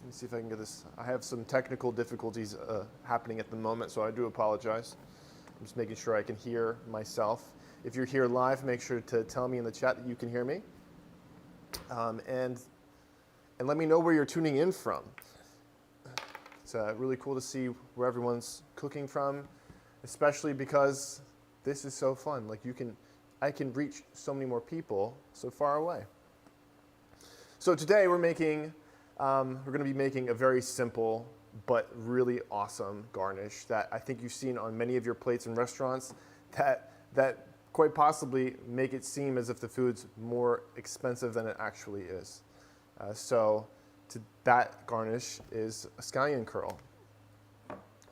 me see if I can get this. I have some technical difficulties happening at the moment, so I do apologize. I'm just making sure I can hear myself. If you're here live, make sure to tell me in the chat that you can hear me. And let me know where you're tuning in from. It's really cool to see where everyone's cooking from, especially because this is so fun. Like I can reach so many more people so far away. So today we're going to be making a very simple but really awesome garnish that I think you've seen on many of your plates in restaurants that quite possibly make it seem as if the food's more expensive than it actually is. That garnish is a scallion curl.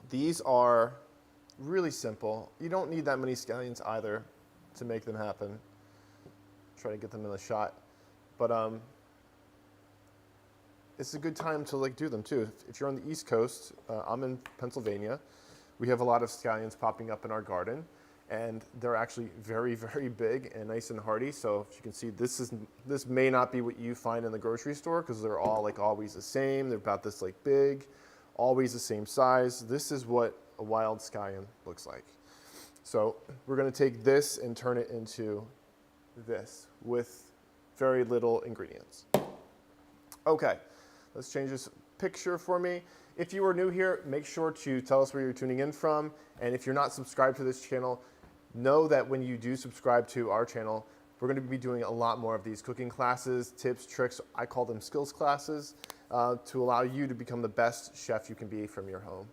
These are really simple. You don't need that many scallions either to make them happen. Try to get them in the shot. But it's a good time to do them too. If you're on the East Coast, I'm in Pennsylvania. We have a lot of scallions popping up in our garden, and they're actually very, very big and nice and hearty. So if you can see, this may not be what you find in the grocery store because they're all always the same. They're about this big, always the same size. This is what a wild scallion looks like. So we're going to take this and turn it into this with very little ingredients. Okay. Let's change this picture for me. If you are new here, make sure to tell us where you're tuning in from. And if you're not subscribed to this channel, know that when you do subscribe to our channel, we're going to be doing a lot more of these cooking classes, tips, tricks. I call them skills classes to allow you to become the best chef you can be from your home.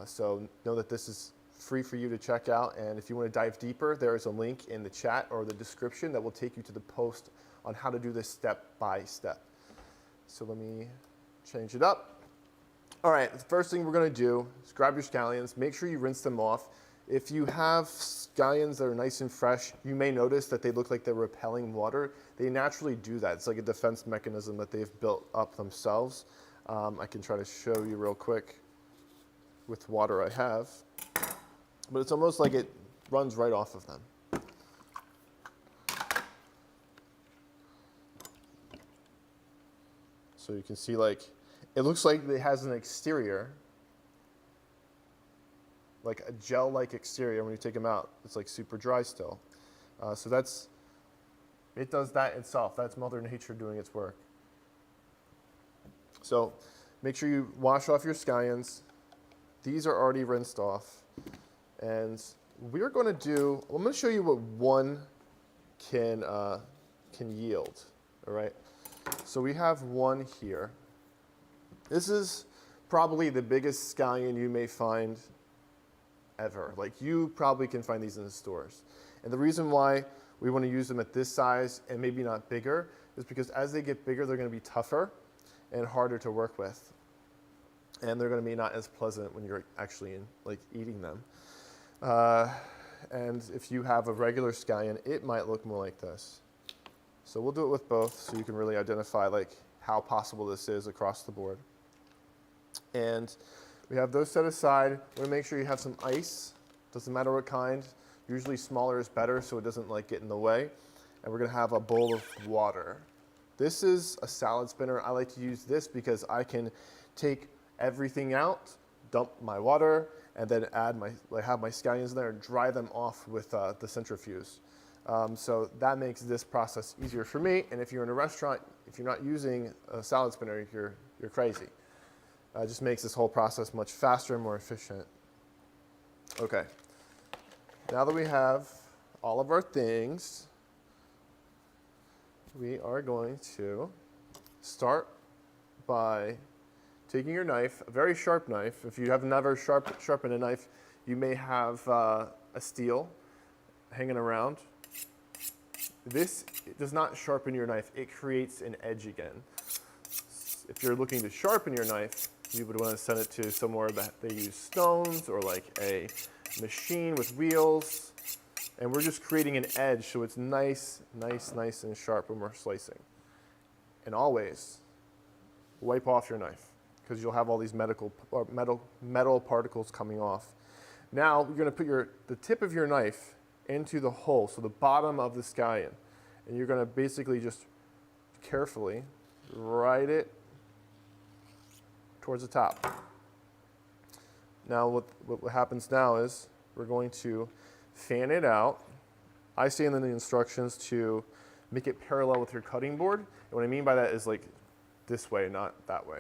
So know that this is free for you to check out. And if you want to dive deeper, there is a link in the chat or the description that will take you to the post on how to do this step by step. So let me change it up. All right, the first thing we're going to do is grab your scallions. Make sure you rinse them off. If you have scallions that are nice and fresh, you may notice that they look like they're repelling water. They naturally do that. It's like a defense mechanism that they've built up themselves. I can try to show you real quick with water I have. But it's almost like it runs right off of them. So you can see it looks like it has an exterior, like a gel-like exterior. When you take them out, it's super dry still. So it does that itself. That's Mother Nature doing its work. So make sure you wash off your scallions. These are already rinsed off. And I'm going to show you what one can yield, all right? So we have one here. This is probably the biggest scallion you may find ever. You probably can find these in the stores. And the reason why we want to use them at this size and maybe not bigger is because as they get bigger, they're going to be tougher and harder to work with. And they're going to be not as pleasant when you're actually eating them. And if you have a regular scallion, it might look more like this. So we'll do it with both so you can really identify how possible this is across the board. And we have those set aside. We're going to make sure you have some ice. Doesn't matter what kind. Usually smaller is better so it doesn't get in the way. And we're going to have a bowl of water. This is a salad spinner. I like to use this because I can take everything out, dump my water, and then have my scallions in there and dry them off with the centrifuge. So that makes this process easier for me. And if you're in a restaurant, if you're not using a salad spinner, you're crazy. It just makes this whole process much faster and more efficient. Okay. Now that we have all of our things, we are going to start by taking your knife, a very sharp knife. If you have never sharpened a knife, you may have a steel hanging around. This does not sharpen your knife. It creates an edge again. If you're looking to sharpen your knife, you would want to send it to somewhere that they use stones or a machine with wheels. And we're just creating an edge so it's nice and sharp when we're slicing. And always wipe off your knife because you'll have all these metal particles coming off. Now you're going to put the tip of your knife into the hole, so the bottom of the scallion. And you're going to basically just carefully ride it towards the top. Now what happens now is we're going to fan it out. I say in the instructions to make it parallel with your cutting board. And what I mean by that is like this way, not that way.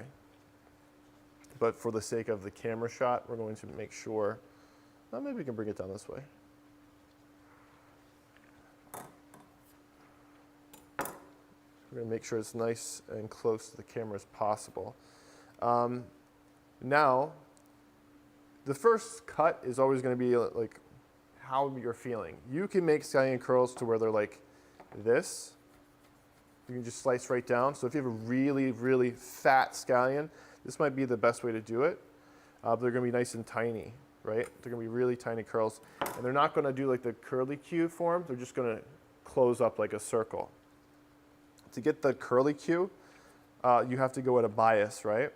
But for the sake of the camera shot, we're going to make sure, well, maybe we can bring it down this way. We're going to make sure it's nice and close to the camera as possible. Now, the first cut is always going to be like how you're feeling. You can make scallion curls to where they're like this. You can just slice right down. So if you have a really, really fat scallion, this might be the best way to do it. They're going to be nice and tiny, right? They're going to be really tiny curls. And they're not going to do like the curly Q form. They're just going to close up like a circle. To get the curly Q, you have to go at a bias, right?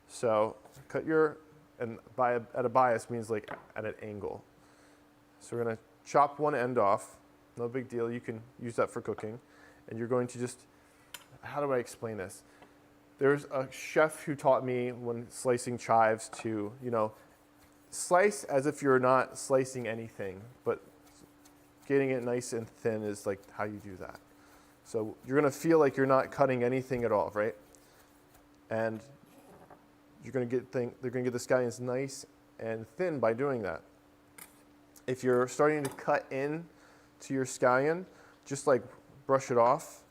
So cut your, and at a bias means like at an angle. So we're going to chop one end off. No big deal. You can use that for cooking. And you're going to just, how do I explain this? There's a chef who taught me when slicing chives to, slice as if you're not slicing anything, but getting it nice and thin is like how you do that. So you're going to feel like you're not cutting anything at all, right? And they're going to get the scallions nice and thin by doing that. If you're starting to cut in to your scallion, just like brush it off.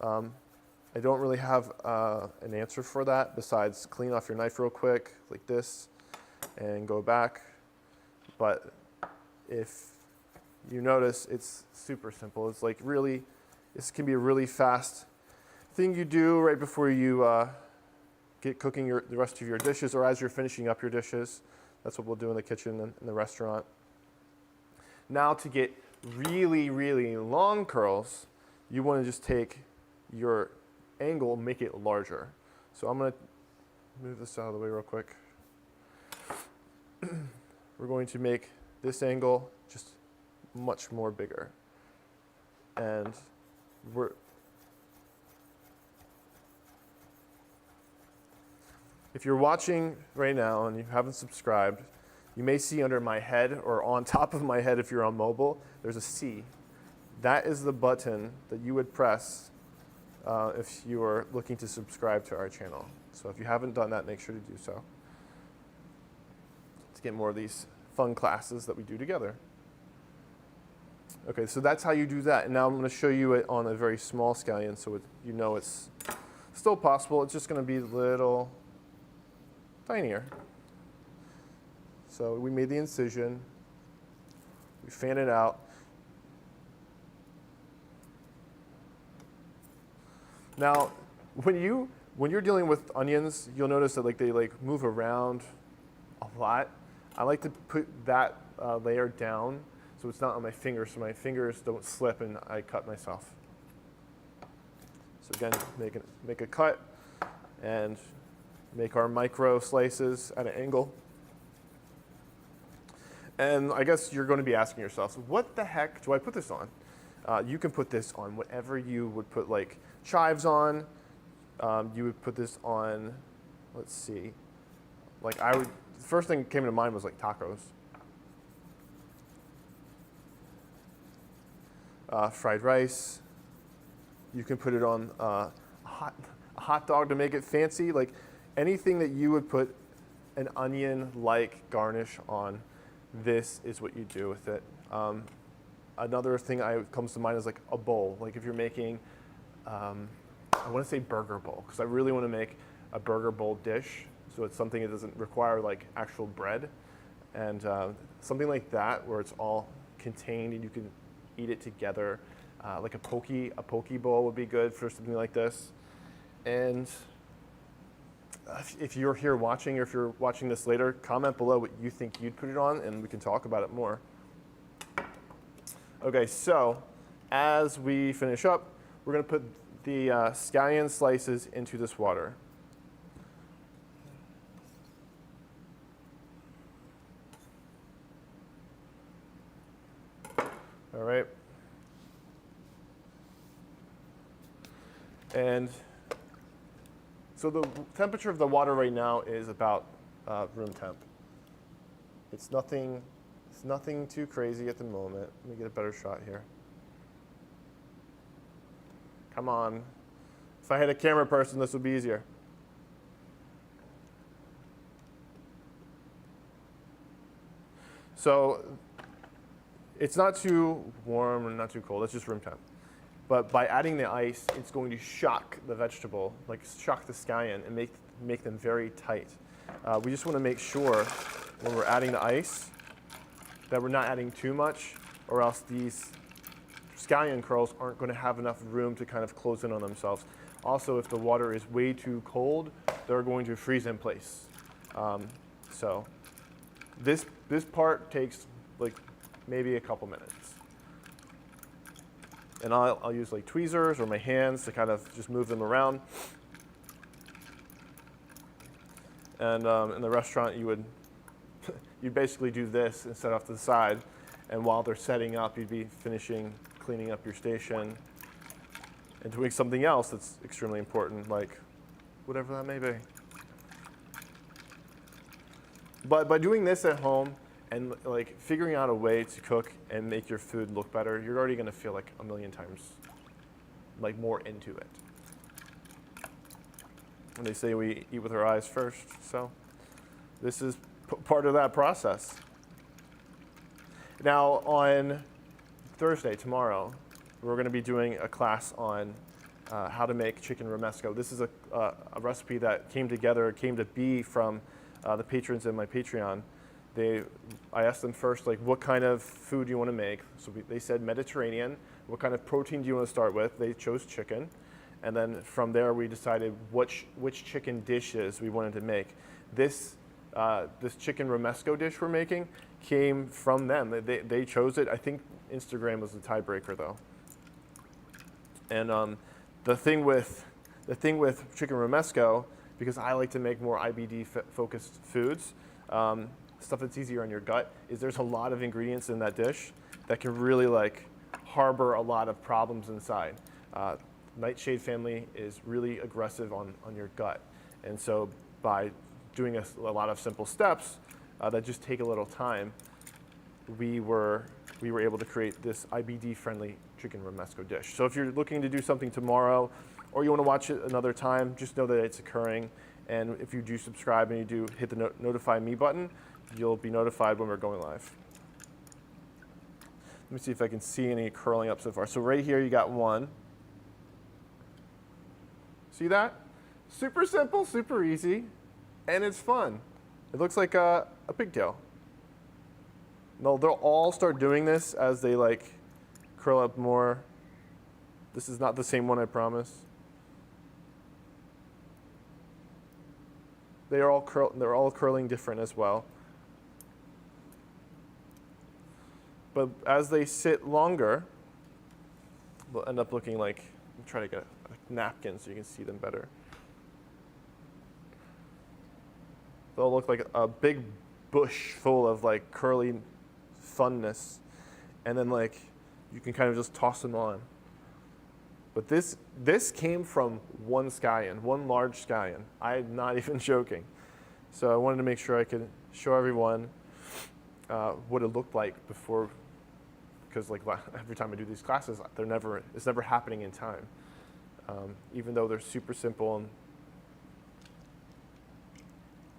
I don't really have an answer for that besides clean off your knife real quick like this and go back. But if you notice, it's super simple. It's like really, this can be a really fast thing you do right before you get cooking the rest of your dishes or as you're finishing up your dishes. That's what we'll do in the kitchen and in the restaurant. Now to get really, really long curls, you want to just take your angle, make it larger. So I'm going to move this out of the way real quick. We're going to make this angle just much more bigger. And if you're watching right now and you haven't subscribed, you may see under my head or on top of my head if you're on mobile, there's a C. That is the button that you would press if you are looking to subscribe to our channel. So if you haven't done that, make sure to do so to get more of these fun classes that we do together. Okay, so that's how you do that. And now I'm going to show you it on a very small scallion so it's still possible. It's just going to be a little tinier. So we made the incision. We fan it out. Now, when you're dealing with onions, you'll notice that they move around a lot. I like to put that layer down so it's not on my fingers, so my fingers don't slip and I cut myself. So again, make a cut and make our micro slices at an angle. And I guess you're going to be asking yourself, what the heck do I put this on? You can put this on whatever you would put like chives on. You would put this on, let's see, the first thing that came to mind was like tacos. Fried rice. You can put it on a hot dog to make it fancy. Like anything that you would put an onion-like garnish on, this is what you do with it. Another thing comes to mind is like a bowl. Like if you're making, I want to say burger bowl, because I really want to make a burger bowl dish. So it's something that doesn't require like actual bread. And something like that where it's all contained and you can eat it together. Like a poke bowl would be good for something like this. And if you're here watching or if you're watching this later, comment below what you think you'd put it on and we can talk about it more. Okay, so as we finish up, we're going to put the scallion slices into this water. All right. So the temperature of the water right now is about room temp. It's nothing too crazy at the moment. Let me get a better shot here. Come on. If I had a camera person, this would be easier. So it's not too warm and not too cold. It's just room temp. But by adding the ice, it's going to shock the vegetable, like shock the scallion, and make them very tight. We just want to make sure when we're adding the ice that we're not adding too much, or else these scallion curls aren't going to have enough room to kind of close in on themselves. Also, if the water is way too cold, they're going to freeze in place. So this part takes like maybe a couple minutes. And I'll use like tweezers or my hands to kind of just move them around. And in the restaurant, you'd basically do this and set off to the side. And while they're setting up, you'd be finishing cleaning up your station and doing something else that's extremely important, like whatever that may be. But by doing this at home and like figuring out a way to cook and make your food look better, you're already going to feel like a million times like more into it. And they say we eat with our eyes first, so this is part of that process. Now on Thursday, tomorrow, we're going to be doing a class on how to make chicken romesco. This is a recipe that came to be from the patrons in my Patreon. I asked them first, like, what kind of food do you want to make? So they said Mediterranean. What kind of protein do you want to start with? They chose chicken. And then from there, we decided which chicken dishes we wanted to make. This chicken romesco dish we're making came from them. They chose it. I think Instagram was the tiebreaker, though. And the thing with chicken romesco, because I like to make more IBD-focused foods, stuff that's easier on your gut, is there's a lot of ingredients in that dish that can really like harbor a lot of problems inside. Nightshade family is really aggressive on your gut. And so by doing a lot of simple steps that just take a little time, we were able to create this IBD-friendly chicken romesco dish. So if you're looking to do something tomorrow, or you want to watch it another time, just know that it's occurring. And if you do subscribe and you do hit the notify me button, you'll be notified when we're going live. Let me see if I can see any curling up so far. So right here, you got one. See that? Super simple, super easy, and it's fun. It looks like a pigtail. No, they'll all start doing this as they like curl up more. This is not the same one, I promise. They're all curling different as well. But as they sit longer, they'll end up looking like, I'm trying to get a napkin so you can see them better. They'll look like a big bush full of like curly funness. And then like, you can kind of just toss them on. But this came from one scallion, one large scallion. I'm not even joking. So I wanted to make sure I could show everyone what it looked like before, because like every time I do these classes, it's never happening in time. Even though they're super simple and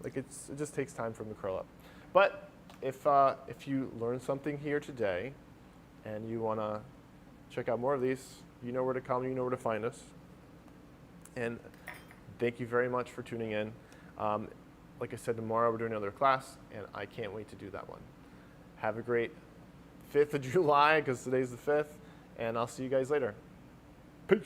like it just takes time for them to curl up. But if you learned something here today and you want to check out more of these, you know where to come, you know where to find us. And thank you very much for tuning in. Like I said, tomorrow we're doing another class, and I can't wait to do that one. Have a great 5th of July, because today's the 5th, and I'll see you guys later. Peace.